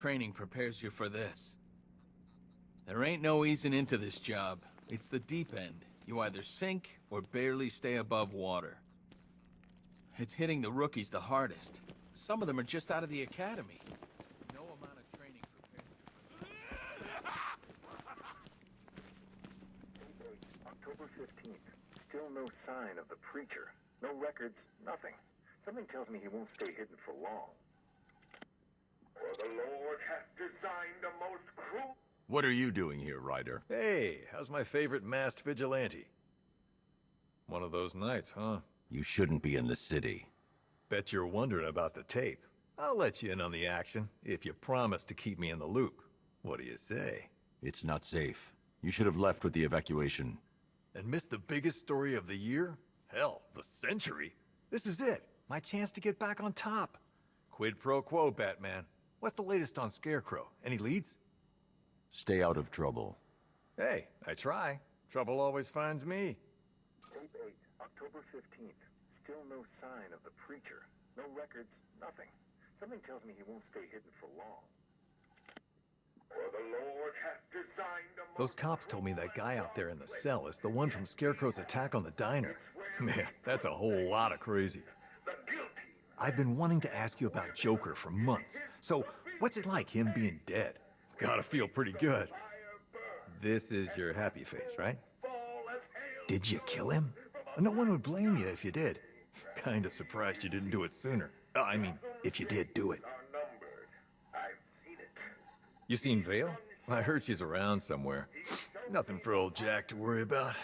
Training prepares you for this. There ain't no easing into this job. It's the deep end. You either sink or barely stay above water. It's hitting the rookies the hardest. Some of them are just out of the academy. No amount of training prepares you. October 15th. Still no sign of the preacher. No records, nothing. Something tells me he won't stay hidden for long. For the Lord hath designed a most cruel... What are you doing here, Ryder? Hey, how's my favorite masked vigilante? One of those nights, huh? You shouldn't be in the city. Bet you're wondering about the tape. I'll let you in on the action, if you promise to keep me in the loop. What do you say? It's not safe. You should have left with the evacuation. And missed the biggest story of the year? Hell, the century. This is it. My chance to get back on top. Quid pro quo, Batman. What's the latest on Scarecrow? Any leads? Stay out of trouble. Hey, I try. Trouble always finds me. Tape 8, October 15th. Still no sign of the preacher. No records, nothing. Something tells me he won't stay hidden for long. For the Lord hath designed a most... Those cops told me that guy out there in the cell is the one from Scarecrow's attack on the diner. Man, that's a whole lot of crazy. The guilty... I've been wanting to ask you about Joker for months. So, what's it like, him being dead? Gotta feel pretty good. This is your happy face, right? Did you kill him? No one would blame you if you did. Kinda surprised you didn't do it sooner. I mean, if you did do it. I've seen it. You seen Vale? I heard she's around somewhere. Nothing for old Jack to worry about.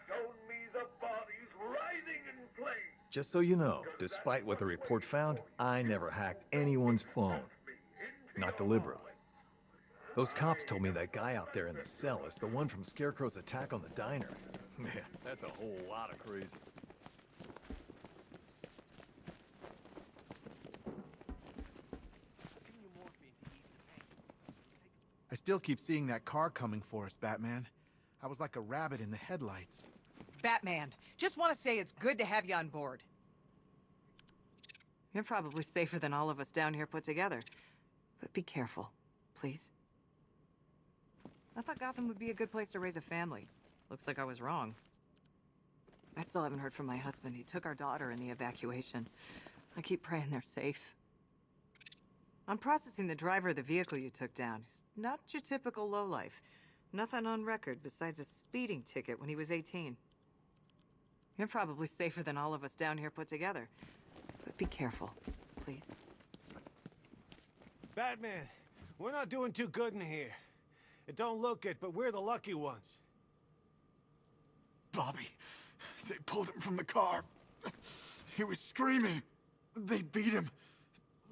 Shown me the bodies writhing in flame. Just so you know, despite what the report found, I never hacked anyone's phone. Not deliberately. Those cops told me that guy out there in the cell is the one from Scarecrow's attack on the diner. Man, that's a whole lot of crazy. I still keep seeing that car coming for us, Batman. I was like a rabbit in the headlights. Batman, just want to say it's good to have you on board. You're probably safer than all of us down here put together. But be careful, please. I thought Gotham would be a good place to raise a family. Looks like I was wrong. I still haven't heard from my husband. He took our daughter in the evacuation. I keep praying they're safe. I'm processing the driver of the vehicle you took down. He's not your typical lowlife. Nothing on record besides a speeding ticket when he was 18. You're probably safer than all of us down here put together. But be careful, please. Batman, we're not doing too good in here. It don't look it, but we're the lucky ones. Bobby, they pulled him from the car. He was screaming. They beat him.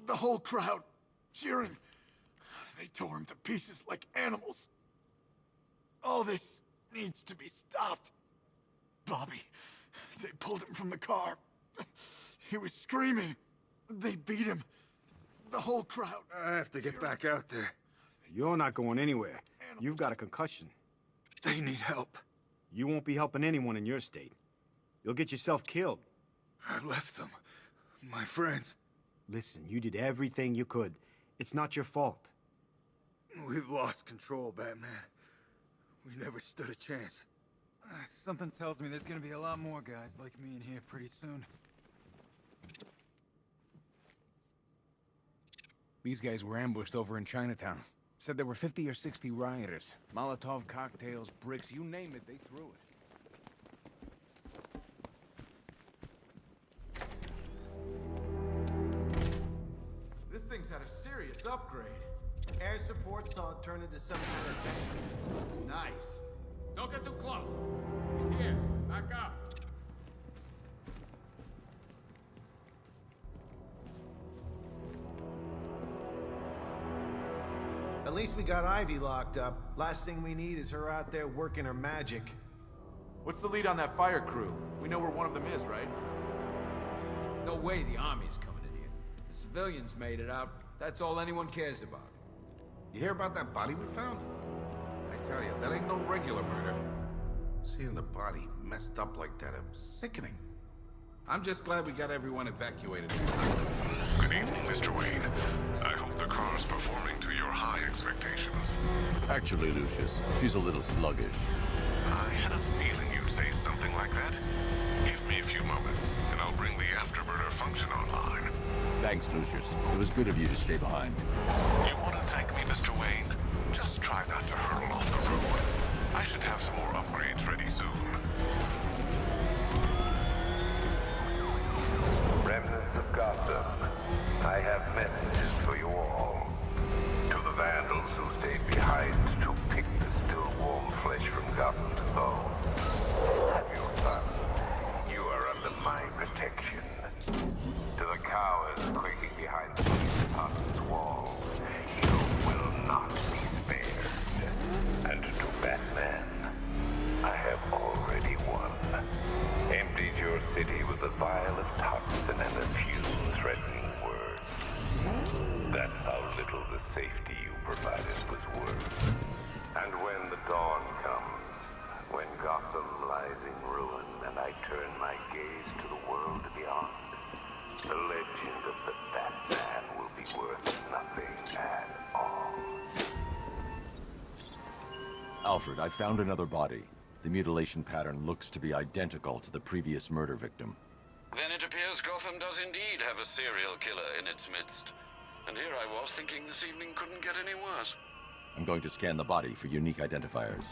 The whole crowd cheering. They tore him to pieces like animals. All this needs to be stopped. Bobby, they pulled him from the car. He was screaming. They beat him. The whole crowd. I have to get back out there. You're not going anywhere. You've got a concussion. They need help. You won't be helping anyone in your state. You'll get yourself killed. I left them. My friends. Listen, you did everything you could. It's not your fault. We've lost control, Batman. We never stood a chance. Something tells me there's gonna be a lot more guys like me in here pretty soon. These guys were ambushed over in Chinatown. Said there were 50 or 60 rioters. Molotov cocktails, bricks, you name it, they threw it. This thing's had a serious upgrade. Air support saw it turn into some kind of tank. Nice. Don't get too close. He's here. Back up. At least we got Ivy locked up. Last thing we need is her out there working her magic. What's the lead on that fire crew? We know where one of them is, right? No way the army's coming in here. The civilians made it out. That's all anyone cares about. You hear about that body we found? I tell you, that ain't no regular murder. Seeing the body messed up like that, it was sickening. I'm just glad we got everyone evacuated. Good evening, Mr. Wayne. I hope the car's performing to your high expectations. Actually, Lucius, she's a little sluggish. I had a feeling you'd say something like that. Give me a few moments, and I'll bring the afterburner function online. Thanks, Lucius. It was good of you to stay behind. You want to thank me, Mr. Wayne? Just try not to hurtle off the road. I should have some more upgrades ready soon. Remnants of Gotham, I have messages for you all. To the vandals who stayed behind to pick the still warm flesh from Gotham's bone. Have your fun. You are under my protection. To the cowards quaking behind the police department's walls, you will not be spared. And to Batman, I have already won. Emptied your city with a vial of toxin and a few threatening words. That's how little the safety you provided was worth. And when the dawn comes, when Gotham lies in ruin and I turn my gaze to the world beyond, the legend of the Batman will be worth nothing at all. Alfred, I found another body. The mutilation pattern looks to be identical to the previous murder victim. Then it appears Gotham does indeed have a serial killer in its midst. And here I was thinking this evening couldn't get any worse. I'm going to scan the body for unique identifiers.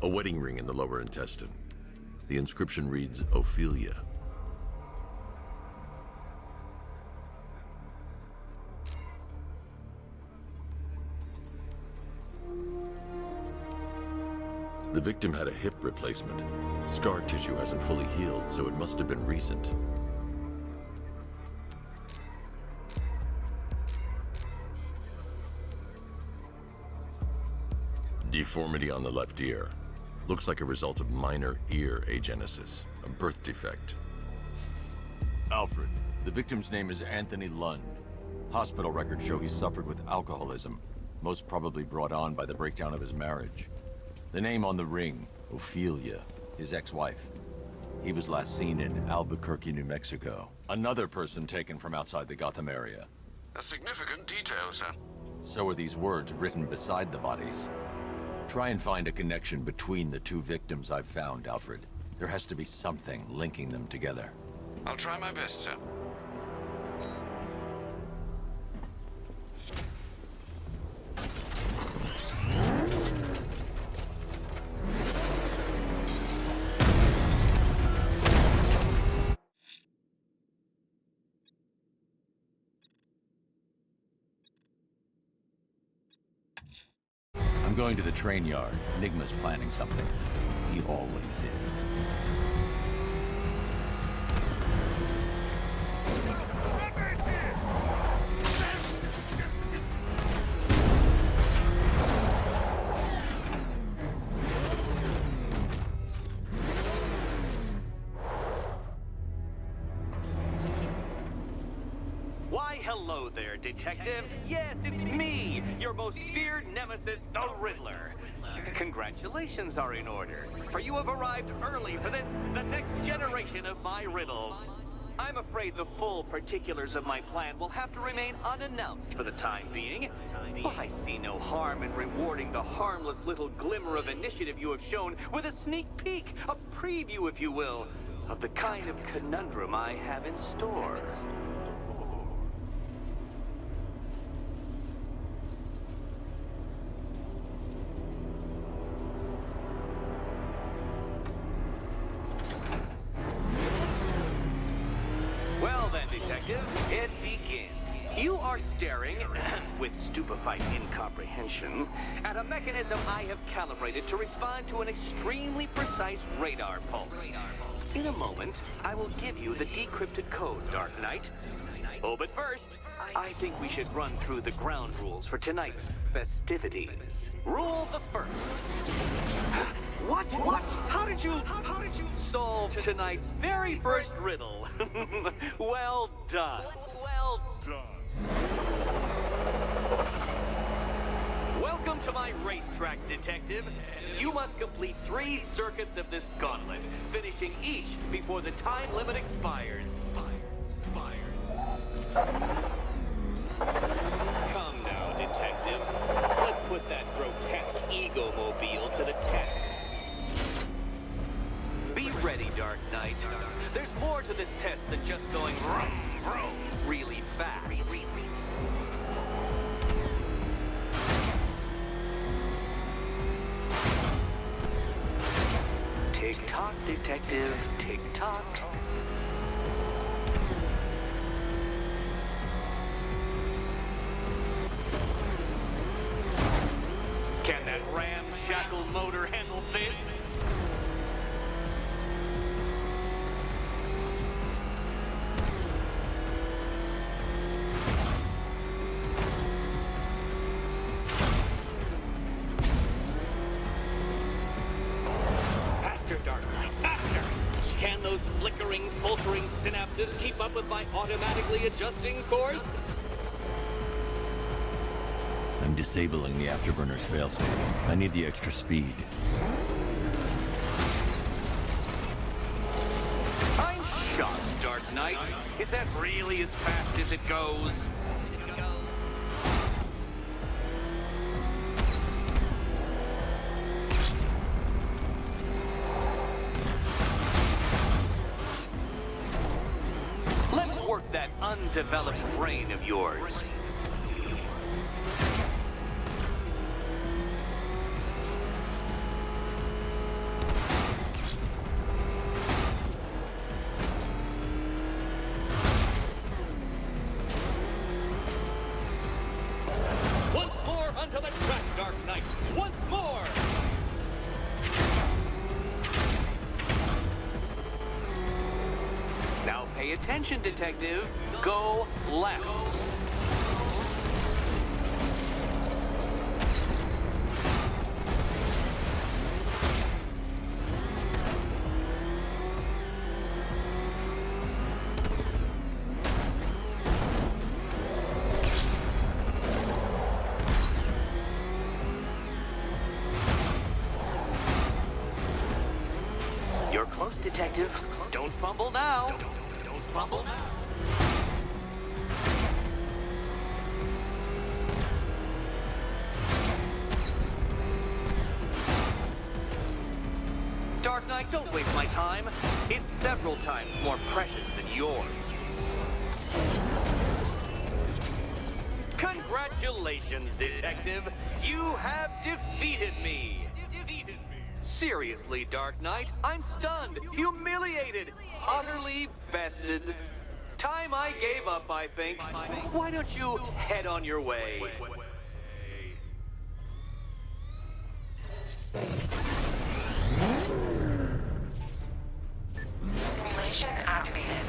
A wedding ring in the lower intestine. The inscription reads, Ophelia. The victim had a hip replacement. Scar tissue hasn't fully healed, so it must have been recent. Deformity on the left ear. Looks like a result of minor ear agenesis, a birth defect. Alfred, the victim's name is Anthony Lund. Hospital records show he suffered with alcoholism, most probably brought on by the breakdown of his marriage. The name on the ring, Ophelia, his ex-wife. He was last seen in Albuquerque, New Mexico. Another person taken from outside the Gotham area. A significant detail, sir. So are these words written beside the bodies. Try and find a connection between the two victims I've found, Alfred. There has to be something linking them together. I'll try my best, sir. I'm going to the train yard. Enigma's planning something. He always is. Why, hello there, Detective. Yes, it's me, your most feared nemesis, the Riddler. Congratulations are in order, for you have arrived early for this, the next generation of my riddles. I'm afraid the full particulars of my plan will have to remain unannounced for the time being, but I see no harm in rewarding the harmless little glimmer of initiative you have shown with a sneak peek, a preview, if you will, of the kind of conundrum I have in store. stupefied incomprehension at a mechanism I have calibrated to respond to an extremely precise radar pulse. In a moment, I will give you the decrypted code, Dark Knight. Oh, but first, I think we should run through the ground rules for tonight's festivities. Rule the first. What? How did you solve tonight's very first riddle? Well done. Well done. Welcome to my racetrack, Detective. You must complete 3 circuits of this gauntlet, finishing each before the time limit expires. Come now, Detective. Let's put that grotesque ego-mobile to the test. Be ready, Dark Knight. There's more to this test than just going vroom, vroom really fast. Tick-tock, Detective. Tick-tock. Can that ramshackle motor handle this? Faster, Dark Knight, faster! Can those flickering, faltering synapses keep up with my automatically adjusting course? I'm disabling the afterburner's failsafe. I need the extra speed. I'm shocked, Dark Knight. Is that really as fast as it goes? Let's work that undeveloped brain of yours. Once more onto the track, Dark Knight. Once more! Now pay attention, Detective. Go left. You're close, Detective. Don't fumble now. Don't fumble now. Dark Knight, don't waste my time. It's several times more precious than yours. Congratulations, Detective. You have defeated me. Seriously, Dark Knight, I'm stunned, humiliated, utterly bested. Time I gave up, I think. Why don't you head on your way? Simulation activated.